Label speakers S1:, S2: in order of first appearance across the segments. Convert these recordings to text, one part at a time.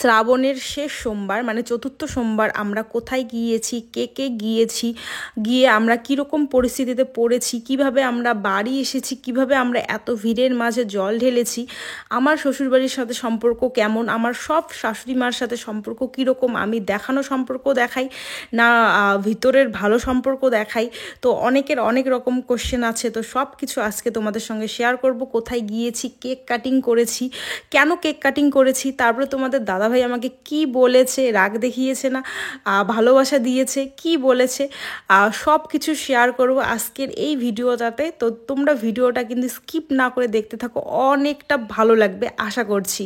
S1: শ্রাবণের শেষ সোমবার মানে চতুর্থ সোমবার আমরা কোথায় গিয়েছি, কে গিয়েছি, গিয়ে আমরা কীরকম পরিস্থিতিতে পড়েছি, কিভাবে আমরা বাড়ি এসেছি, কিভাবে আমরা এত ভিড়ের মাঝে জল ঢেলেছি, আমার শ্বশুরবাড়ির সাথে সম্পর্ক কেমন, আমার সব শাশুড়ি মার সাথে সম্পর্ক কীরকম, আমি দেখানো সম্পর্ক দেখাই না ভিতরের ভালো সম্পর্ক দেখাই। তো অনেকের অনেক রকম কোশ্চেন আছে, তো সব কিছু আজকে তোমাদের সঙ্গে শেয়ার করব। কোথায় গিয়েছি, কেক কাটিং করেছি, কেন কেক কাটিং করেছি, তারপরে তোমাদের দাদাভাই আমাকে কি বলেছে, রাগ দেখিয়েছে না ভালোবাসা দিয়েছে, কি বলেছে, সব কিছু শেয়ার করব আজকের এই ভিডিওটাতে। তো তোমরা ভিডিওটা কিন্তু স্কিপ না করে দেখতে থাকো, অনেকটা ভালো লাগবে আশা করছি।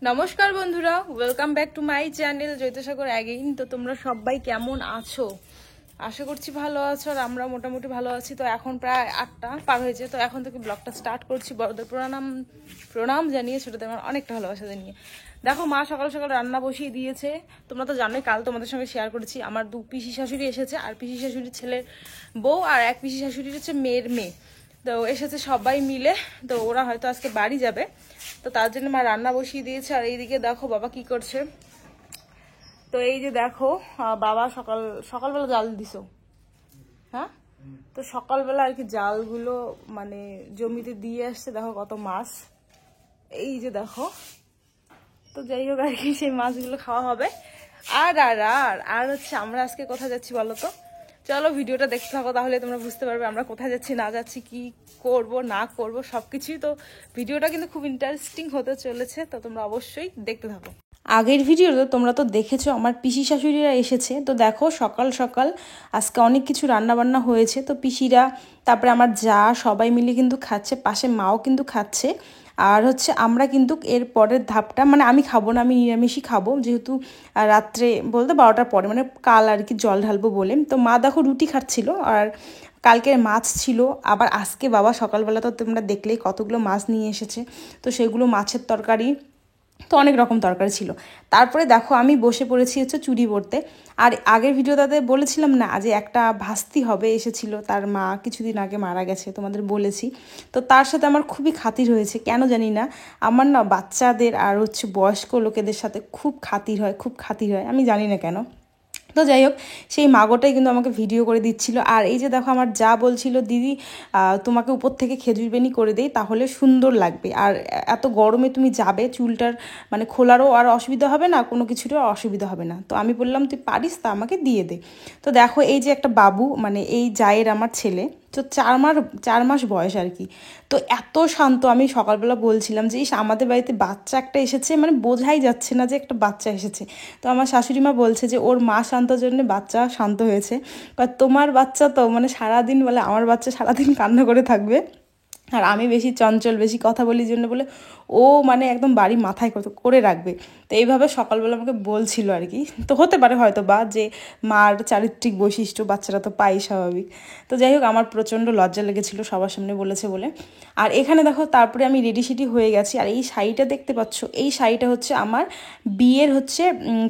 S1: নমস্কার বন্ধুরা, welcome back to my channel Jaitsagar again. তো তোমরা সবাই কেমন আছো? আশা করছি ভালো আছো, আর আমরা মোটামুটি ভালো আছি। তো এখন প্রায় 8টা পার হয়েছে, তো এখন থেকে ব্লগটা স্টার্ট করছি। বড়দের প্রণাম জানিয়ে, ছোটদের আমার অনেকটা ভালোবাসা জানিয়ে। দেখো, মা সকাল সকাল রান্না বসিয়ে দিয়েছে। তোমরা তো জানোই, কাল তোমাদের সঙ্গে শেয়ার করেছি আমার 2 পিসি শাশুড়ি এসেছে, আর পিসি শাশুড়ির ছেলের বউ, আর এক পিসি শাশুড়ির হচ্ছে মেয়ের মেয়ে। তো এসেছে সবাই মিলে, তো ওরা হয়তো আজকে বাড়ি যাবে, তো তার জন্য মা রান্না বসিয়ে দিয়েছে। আর এইদিকে দেখো বাবা কি করছে। তো এই যে দেখো, বাবা সকালবেলা জাল দিছো, হ্যাঁ? তো সকালবেলা আর কি জালগুলো মানে জমিতে দিয়ে আসছে। দেখো কত মাছ, এই যে দেখো। তো যাই হোক আর কি, সেই মাছগুলো খাওয়া হবে। আর আর আর আর হচ্ছে আমরা আজকে কোথায় যাচ্ছি বলো তো? চলো ভিডিওটা দেখতে থাকো, তাহলে তোমরা বুঝতে পারবে আমরা কোথায় যাচ্ছি না যাচ্ছি, কি করব না করব সবকিছুই। তো ভিডিওটা কিন্তু খুব ইন্টারেস্টিং হতে চলেছে, তো তোমরা অবশ্যই দেখতে থাকো। আগের ভিডিওতে তোমরা তো দেখেছো আমার পিসি শাশুড়িরা এসেছে। তো দেখো সকাল সকাল আজকে অনেক কিছু রান্না বান্না হয়েছে। তো পিসিরা, তারপরে আমার যা, সবাই মিলে কিন্তু খাচ্ছে, পাশে মাও কিন্তু খাচ্ছে। আর হচ্ছে আমরা কিন্তু এর পরের ধাপটা, মানে আমি খাবো না, আমি নিরামিষই খাবো, যেহেতু রাত্রে বলতে 12টার পরে, মানে কাল আর কি জল ঢালবো বলে। তো মা দেখো রুটি খাচ্ছিল, আর কালকের মাছ ছিল। আবার আজকে বাবা সকালবেলা তো তোমরা দেখলেই কতগুলো মাছ নিয়ে এসেছে, তো সেগুলো মাছের তরকারি, তো অনেক রকম তরকারি ছিল। তারপরে দেখো আমি বসে পড়েছি হচ্ছে চুড়ি পরতে। আর আগের ভিডিওটাতে বলেছিলাম না যে একটা ভাস্তি হবে এসেছিল, তার মা কিছুদিন আগে মারা গেছে, তোমাদের বলেছি। তো তার সাথে আমার খুবই খাতির হয়েছে, কেন জানি না। আমার না বাচ্চাদের আর হচ্ছে বয়স্ক লোকেদের সাথে খুব খাতির হয়, আমি জানি না কেন। তো যাই হোক, সেই মাগোটাই কিন্তু আমাকে ভিডিও করে দিচ্ছিল। আর এই যে দেখো আমার যা বলছিল, দিদি তোমাকে উপর থেকে খেজুর বেনি করে দেই, তাহলে সুন্দর লাগবে, আর এত গরমে তুমি যাবে, চুলটার মানে খোলারও আর অসুবিধা হবে না, কোনো কিছুরও অসুবিধা হবে না। তো আমি বললাম তুই পারিস, তা আমাকে দিয়ে দে। তো দেখো এই যে একটা বাবু, মানে এই জায়ের আমার ছেলে, তো 4 মাস বয়স আর কি। তো এত শান্ত, আমি সকালবেলা বলছিলাম যে আমাদের বাড়িতে বাচ্চা একটা এসেছে, মানে বোঝাই যাচ্ছে না যে একটা বাচ্চা এসেছে। তো আমার শাশুড়ি মা বলছে যে ওর মা শান্তর জন্য বাচ্চা শান্ত হয়েছে। তোমার বাচ্চা তো মানে সারাদিন বলে, আমার বাচ্চা সারাদিন কান্না করে থাকবে, আর আমি বেশি চঞ্চল, বেশি কথা বলির জন্য বলে ও মানে একদম বাড়ি মাথায় করে রাখবে। তো এইভাবে সকালবেলা আমাকে বলছিল আর কি। তো হতে পারে হয়তো বা যে মার চারিত্রিক বৈশিষ্ট্য বাচ্চারা তো পাই স্বাভাবিক। তো যাই হোক, আমার প্রচণ্ড লজ্জা লেগেছিল সবার সামনে বলেছে বলে। আর এখানে দেখো তারপরে আমি রেডি সেডি হয়ে গেছি। আর এই শাড়িটা দেখতে পাচ্ছ, এই শাড়িটা হচ্ছে আমার বিয়ের হচ্ছে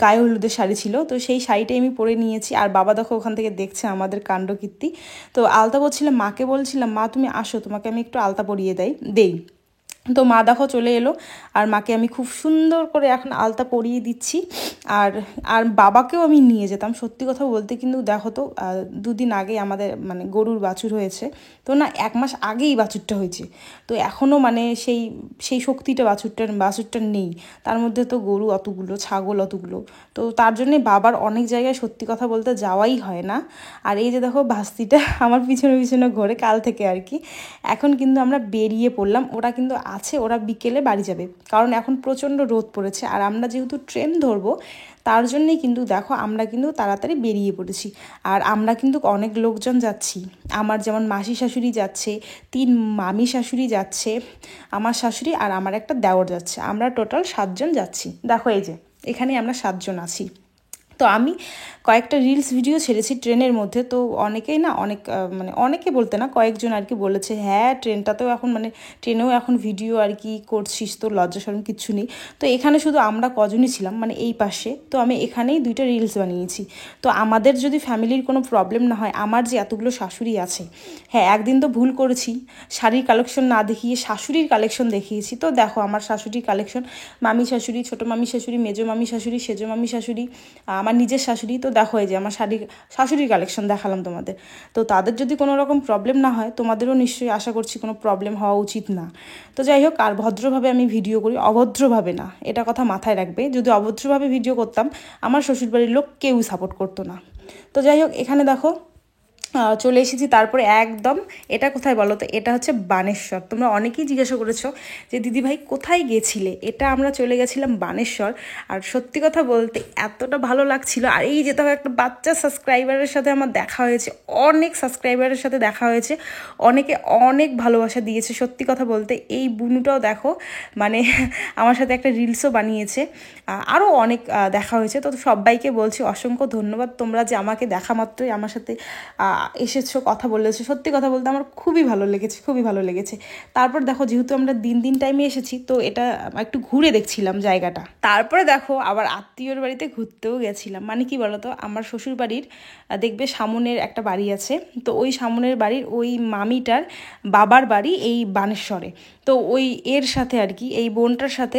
S1: গায়ে হলুদের শাড়ি ছিল, তো সেই শাড়িটাই আমি পরে নিয়েছি। আর বাবা দেখো ওখান থেকে দেখছে আমাদের কাণ্ডকীর্তি। তো আলতা বলছিলাম, মাকে বলছিলাম মা তুমি আসো, তোমাকে আমি একটু আলতা পরিয়ে দেই। তো মা দেখো চলে এলো, আর মাকে আমি খুব সুন্দর করে এখন আলতা পরিয়ে দিচ্ছি। আর আর বাবাকেও আমি নিয়ে যেতাম, সত্যি কথা বলতে। কিন্তু দেখো তো 2 দিন আগে আমাদের মানে গরুর বাছুর হয়েছে, তো না 1 মাস আগেই বাছুরটা হয়েছে। তো এখনও মানে সেই শক্তিটা বাছুরটার নেই। তার মধ্যে তো গরু অতগুলো, ছাগল অতগুলো, তো তার জন্যে বাবার অনেক জায়গায় সত্যি কথা বলতে যাওয়াই হয় না। আর এই যে দেখো ভাস্তিটা আমার পিছনে পিছনে ঘোরে কাল থেকে আর কি। এখন কিন্তু আমরা বেরিয়ে পড়লাম, ওরা কিন্তু আছে, ওরা বিকেলে বাড়ি যাবে, কারণ এখন প্রচণ্ড রোদ পড়েছে। আর আমরা যেহেতু ট্রেন ধরবো, তার জন্যেই কিন্তু দেখো আমরা কিন্তু তাড়াতাড়ি বেরিয়ে পড়েছি। আর আমরা কিন্তু অনেক লোকজন যাচ্ছি, আমার যেমন মাসি শাশুড়ি যাচ্ছে, 3 মামি শাশুড়ি যাচ্ছে, আমার শাশুড়ি আর আমার একটা দেওর যাচ্ছে, আমরা টোটাল 7 জন যাচ্ছি। দেখো এই যে এখানে আমরা 7 জন আছি। তো আমি কয়েকটা রিলস ভিডিও ছেড়েছি ট্রেনের মধ্যে, তো অনেকেই না মানে অনেকে বলতে না কয়েকজন আর কি বলেছে, হ্যাঁ ট্রেনটাতেও এখন মানে ট্রেনেও এখন ভিডিও আর কি করছিস, তো লজ্জা শরম কিচ্ছু নেই। তো এখানে শুধু আমরা কজনই ছিলাম মানে এই পাশে, তো আমি এখানেই 2টা রিলস বানিয়েছি। তো আমাদের যদি ফ্যামিলির কোনো প্রবলেম না হয়, আমার যে এতগুলো শাশুড়ি আছে, হ্যাঁ একদিন তো ভুল করেছি, শাড়ির কালেকশন না দেখিয়ে শাশুড়ির কালেকশন দেখিয়েছি। তো দেখো আমার শাশুড়ির কালেকশন, মামি শাশুড়ি, ছোটো মামি শাশুড়ি, মেজো মামি শাশুড়ি, সেজো মামি শাশুড়ি, আমার নিজের শাশুড়ি। তো দেখো এই যে আমার শাশুড়ির কালেকশন দেখালাম তোমাদের। তো তাদের যদি কোনো রকম প্রবলেম না হয়, তোমাদেরও নিশ্চয়ই আশা করছি কোনো প্রবলেম হওয়া উচিত না। তো যাই হোক, আর ভদ্রভাবে আমি ভিডিও করি, অভদ্রভাবে না, এটা কথা মাথায় রাখবে। যদি অভদ্রভাবে ভিডিও করতাম, আমার শ্বশুরবাড়ির লোক কেউ সাপোর্ট করতো না। তো যাই হোক, এখানে দেখো চলে এসেছি। তারপরে একদম, এটা কোথায় বলো তো, এটা হচ্ছে বানেশ্বর। তোমরা অনেকেই জিজ্ঞাসা করেছো যে দিদিভাই কোথায় গেছিলে, এটা আমরা চলে গেছিলাম বানেশ্বর। আর সত্যি কথা বলতে এতটা ভালো লাগছিল। আর এই যে দেখো একটা বাচ্চা সাবস্ক্রাইবারের সাথে আমার দেখা হয়েছে, অনেক সাবস্ক্রাইবারের সাথে দেখা হয়েছে, অনেকে অনেক ভালোবাসা দিয়েছে। সত্যি কথা বলতে এই বুনুটাও দেখো মানে আমার সাথে একটা রিলসও বানিয়েছে, আরও অনেক দেখা হয়েছে। তো সবাইকে বলছি অসংখ্য ধন্যবাদ, তোমরা যে আমাকে দেখা মাত্রই আমার সাথে এসেছো, কথা বলেছো। সত্যি কথা বলতে আমার খুবই ভালো লেগেছে, খুবই ভালো লেগেছে। তারপর দেখো যেহেতু আমরা দিন টাইমে এসেছি, তো এটা একটু ঘুরে দেখছিলাম জায়গাটা। তারপরে দেখো আবার আত্মীয়র বাড়িতে ঘুরতেও গেছিলাম। মানে কি বলতো, আমার শ্বশুর বাড়ির দেখবে সামনের একটা বাড়ি আছে, তো ওই সামনের বাড়ির ওই মামিটার বাবার বাড়ি এই বানেশ্বরে। তো ওই এর সাথে আর কি, এই বোনটার সাথে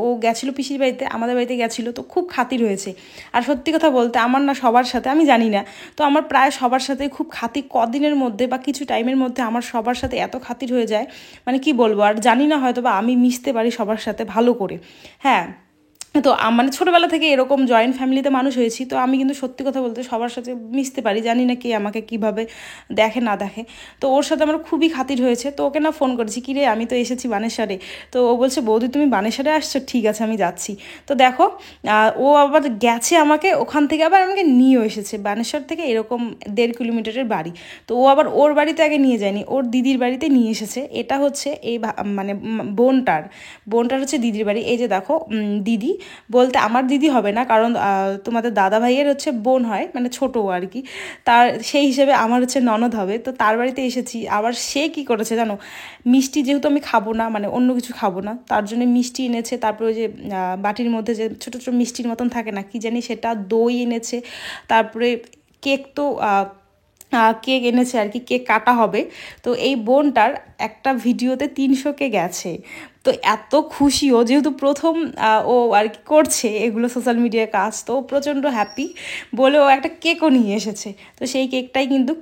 S1: ও গেছিলো পিসির বাড়িতে, আমাদের বাড়িতে গেছিলো, তো খুব খাতির হয়েছে। আর সত্যি কথা বলতে আমার না সবার সাথে, আমি জানি না, তো আমার প্রায় সবার সাথে খুব খাতির, কদিনের মধ্যে বা কিছু টাইমের মধ্যে আমার সবার সাথে এত খাতির হয়ে যায়, মানে কি বলবো। আর জানি না, হয়তো বা আমি মিশতে পারি সবার সাথে ভালো করে। হ্যাঁ, তো মানে ছোটোবেলা থেকে এরকম জয়েন্ট ফ্যামিলিতে মানুষ হয়েছি, তো আমি কিন্তু সত্যি কথা বলতে সবার সাথে মিশতে পারি। জানি না কে আমাকে কিভাবে দেখে না দেখে। তো ওর সাথে আমার খুবই খাতির হয়েছে। তো ওকে না ফোন করেছি, কি রে আমি তো এসেছি বানেশ্বরে। তো ও বলছে বৌদি তুমি বানেশ্বরে আসছো, ঠিক আছে আমি যাচ্ছি। তো দেখো ও আবার গেছে, আমাকে ওখান থেকে আবার আমাকে নিয়েও এসেছে, বানেশ্বর থেকে এরকম 1.5 কিলোমিটারের বাড়ি। তো ও আবার ওর বাড়িতে আগে নিয়ে যায়নি, ওর দিদির বাড়িতে নিয়ে এসেছে। এটা হচ্ছে এই মানে বোনটার হচ্ছে দিদির বাড়ি। এই যে দেখো দিদি বলতে আমার দিদি হবে না, কারণ তোমাদের দাদা ভাইয়ের হচ্ছে বোন হয়, মানে ছোটো আর কি, তার সেই হিসেবে আমার হচ্ছে ননদ হবে। তো তার বাড়িতে এসেছি। আবার সে কি করেছে জানো, মিষ্টি যেহেতু আমি খাবো না, মানে অন্য কিছু খাবো না, তার জন্য মিষ্টি এনেছে। তারপরে ওই যে বাটির মধ্যে যে ছোটো ছোটো মিষ্টির মতন থাকে না কি জানি সেটা, দই এনেছে। তারপরে কেক তো কেক এনেছে আর কি, কেক কাটা হবে। তো এই বোনটার একটা ভিডিওতে 300K গেছে। তো এত খুশি ও, যেহেতু প্রথম ও আর কি করছে এগুলো সোশ্যাল মিডিয়ায় কাজ, তো প্রচণ্ড হ্যাপি বলে ও একটা কেকও নিয়ে এসেছে। তো সেই কেকটাই কিন্তু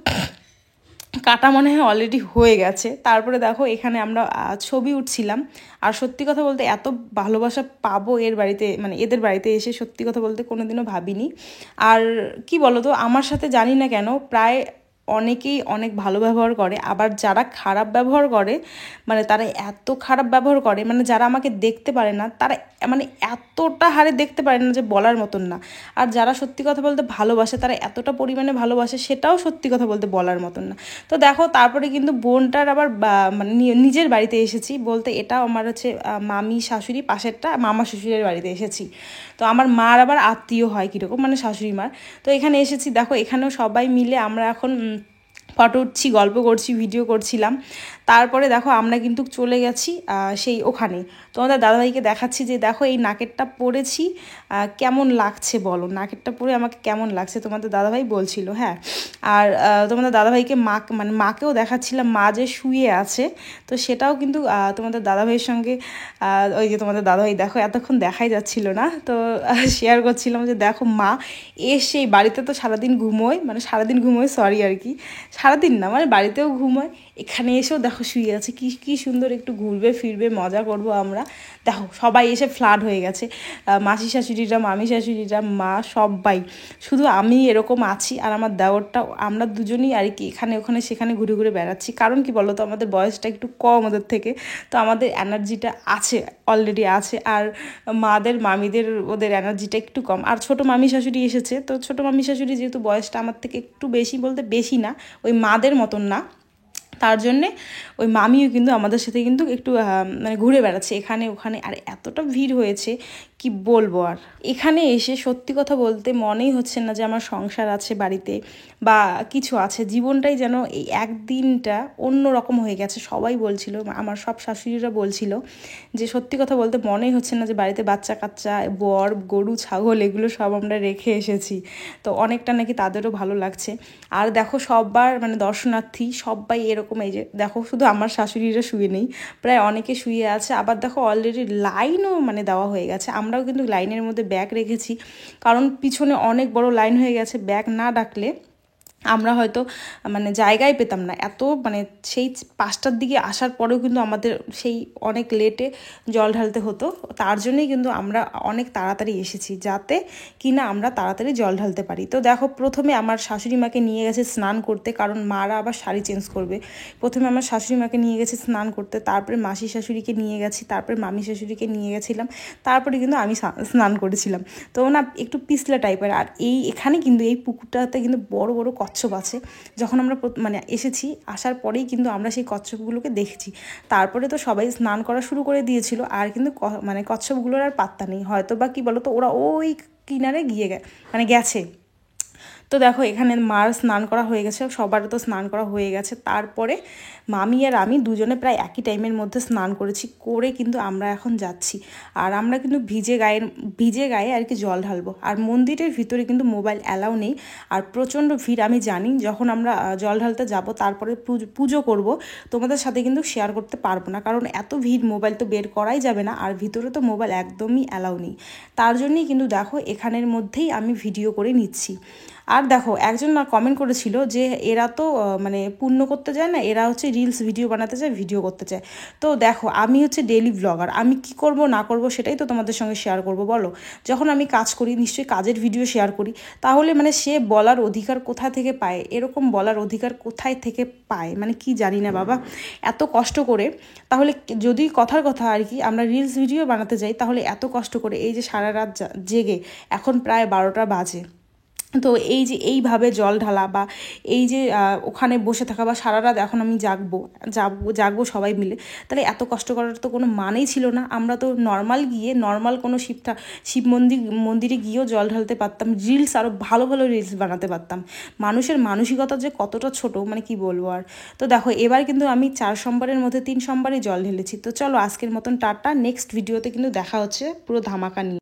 S1: কাটা মনে হয় অলরেডি হয়ে গেছে। তারপরে দেখো এখানে আমরা ছবি উঠছিলাম। আর সত্যি কথা বলতে এত ভালোবাসা পাবো এর বাড়িতে, মানে এদের বাড়িতে এসে সত্যি কথা বলতে কোনোদিনও ভাবিনি। আর কি বলো তো, আমার সাথে জানি না কেন প্রায় অনেকেই অনেক ভালো ব্যবহার করে, আবার যারা খারাপ ব্যবহার করে, মানে তারা এত খারাপ ব্যবহার করে, মানে যারা আমাকে দেখতে পারে না তারা মানে এতটা হারে দেখতে পারে না যে বলার মতন না। আর যারা সত্যি কথা বলতে ভালোবাসে তারা এতটা পরিমাণে ভালোবাসে, সেটাও সত্যি কথা বলতে বলার মতন না। তো দেখো তারপরে কিন্তু বোনটার আবার মানে নিজের বাড়িতে এসেছি বলতে, এটাও আমার হচ্ছে মামি শাশুড়ি, পাশেরটা মামা শ্বশুরের বাড়িতে এসেছি। তো আমার মার আবার আত্মীয় হয় কীরকম, মানে শাশুড়ি মার। তো এখানে এসেছি, দেখো এখানেও সবাই মিলে আমরা এখন ফটো উঠছি, গল্প করছি, ভিডিও করছিলাম। তারপরে দেখো আমরা কিন্তু চলে গেছি সেই ওখানে, তোমাদের দাদাভাইকে দেখাচ্ছি যে দেখো এই নাকেরটা পরেছি, কেমন লাগছে বলো, নাকেরটা পরে আমাকে কেমন লাগছে, তোমাদের দাদাভাই বলছিল। হ্যাঁ, আর তোমাদের দাদাভাইকে মানে মাকেও দেখাচ্ছিলাম, মা যে শুয়ে আছে, তো সেটাও কিন্তু তোমাদের দাদাভাইয়ের সঙ্গে ওই যে তোমাদের দাদাভাই দেখো এতক্ষণ দেখাই যাচ্ছিল না, তো শেয়ার করছিলাম যে দেখো মা এসে বাড়িতে তো সারাদিন ঘুমোয়, মানে সারাদিন ঘুমোয় সরি আর কি, সারাদিন না মানে বাড়িতেও ঘুমোয়, এখানে এসেও দেখো শুয়ে আছে। কি কি সুন্দর, একটু ঘুরবে ফিরবে, মজা করব আমরা। দেখো সবাই এসে ফ্ল্যাট হয়ে গেছে, মাসি শাশুড়িরা, মামি শাশুড়িরা, মা সবাই। শুধু আমি এরকম আছি আর আমার দেওরটা, আমরা দুজনেই আর কি এখানে ওখানে সেখানে ঘুরে ঘুরে বেড়াচ্ছি। কারণ কি বলো তো, আমাদের বয়সটা একটু কম ওদের থেকে, তো আমাদের এনার্জিটা আছে, অলরেডি আছে। আর মামিদের ওদের এনার্জিটা একটু কম। আর ছোটো মামি শাশুড়ি এসেছে, তো ছোটো মামি শাশুড়ি যেহেতু বয়সটা আমার থেকে একটু বেশি, বলতে বেশি না, ওই মাদের মতন না, তার জন্যে ওই মামিও কিন্তু আমাদের সাথে কিন্তু একটু মানে ঘুরে বেড়াচ্ছে এখানে ওখানে। আর এতটা ভিড় হয়েছে কি বলবো আর। এখানে এসে সত্যি কথা বলতে মনেই হচ্ছে না যে আমার সংসার আছে বাড়িতে বা কিছু আছে। জীবনটাই যেন এই একদিনটা অন্য রকম হয়ে গেছে। সবাই বলছিল, আমার সব শাশুড়িরা বলছিল যে সত্যি কথা বলতে মনেই হচ্ছে না যে বাড়িতে বাচ্চা কাচ্চা, বর, গরু, ছাগল এগুলো সব আমরা রেখে এসেছি। তো অনেকটা নাকি তাদেরও ভালো লাগছে। আর দেখো সববার মানে দর্শনার্থী সবাই এরকম, এই যে দেখো শুধু আমার শাশুড়িরা শুয়ে নেই, প্রায় অনেকে শুয়ে আছে। আবার দেখো অলরেডি লাইনও মানে দেওয়া হয়ে গেছে। আমরাও কিন্তু লাইনের মধ্যে ব্যাগ রেখেছি, কারণ পিছনে অনেক বড় লাইন হয়ে গেছে। ব্যাগ না ডাকলে আমরা হয়তো মানে জায়গায় পেতাম না। এত মানে সেই 5টার দিকে আসার পরেও কিন্তু আমাদের সেই অনেক লেটে জল ঢালতে হতো। তার জন্যই কিন্তু আমরা অনেক তাড়াতাড়ি এসেছি, যাতে কিনা আমরা তাড়াতাড়ি জল ঢালতে পারি। তো দেখো প্রথমে আমার শাশুড়ি মাকে নিয়ে গেছে স্নান করতে, কারণ মারা আবার শাড়ি চেঞ্জ করবে। প্রথমে আমার শাশুড়ি মাকে নিয়ে গেছে স্নান করতে, তারপরে মাসি শাশুড়িকে নিয়ে গেছি, তারপরে মামি শাশুড়িকে নিয়ে গেছিলাম, তারপরে কিন্তু আমি স্নান করেছিলাম। তো না একটু পিছলা টাইপের। আর এখানে কিন্তু এই পুকুরটাতে কিন্তু বড় বড় কচ্ছপ আছে। যখন আমরা মানে এসেছি, আসার পরেই কিন্তু আমরা সেই কচ্ছপগুলোকে দেখেছি। তারপরে তো সবাই স্নান করা শুরু করে দিয়েছিল, আর কিন্তু মানে কচ্ছপগুলোর আর পাত্তা নেই। হয়তো বা কী বলো তো, ওরা ওই কিনারে মানে গেছে। তো দেখো এখানে মার স্নান করা হয়ে গেছে, সবার তো স্নান করা হয়ে গেছে। তারপরে মামি আর আমি দুজনে প্রায় একই টাইমের মধ্যে স্নান করেছি, করে কিন্তু আমরা এখন যাচ্ছি। আর আমরা কিন্তু ভিজে গায়ে আর কি জল ঢালবো। আর মন্দিরের ভিতরে কিন্তু মোবাইল অ্যালাউ নেই। আর প্রচণ্ড ভিড় আমি জানি, যখন আমরা জল ঢালতে যাব তারপরে পুজো করব, তোমাদের সাথে কিন্তু শেয়ার করতে পারবো না, কারণ এত ভিড়, মোবাইল তো বের করাই যাবে না। আর ভিতরে তো মোবাইল একদমই অ্যালাউ নেই। তার জন্যই কিন্তু দেখো এখানের মধ্যেই আমি ভিডিও করে নিচ্ছি। আর দেখো একজন না কমেন্ট করেছিল যে এরা তো মানে পুণ্য করতে যায় না, এরা হচ্ছে রিলস ভিডিও বানাতে চায়, ভিডিও করতে চায়। তো দেখো আমি হচ্ছে ডেইলি ব্লগার, আমি কি করব না করব সেটাই তো তোমাদের সঙ্গে শেয়ার করব। বলো, যখন আমি কাজ করি নিশ্চয়ই কাজের ভিডিও শেয়ার করি, তাহলে মানে সে বলার অধিকার কোথা থেকে পায়? এরকম বলার অধিকার কোথায় থেকে পায় মানে কি জানি না বাবা, এত কষ্ট করে। তাহলে যদি কথার কথা আর কি আমরা রিলস ভিডিও বানাতে যাই, তাহলে এত কষ্ট করে এই যে সারা রাত জেগে, এখন প্রায় 12টা বাজে, তো এই যে এইভাবে জল ঢালা বা এই যে ওখানে বসে থাকা বা সারা রাত এখন আমি জাগবো সবাই মিলে, তাহলে এত কষ্ট করার তো কোনো মানেই ছিল না। আমরা তো নর্মাল কোনো শিব মন্দিরে গিয়েও জল ঢালতে পারতাম, রিলস আরও ভালো ভালো রিলস বানাতে পারতাম। মানুষের মানসিকতা যে কতটা ছোট মানে কি বলবো আর। তো দেখো এবার কিন্তু আমি 4 সোমবারের মধ্যে 3 সোমবারই জল ঢেলেছি। তো চলো আজকের মতন টাটা, নেক্সট ভিডিওতে কিন্তু দেখা হচ্ছে পুরো ধামাকা নিয়ে।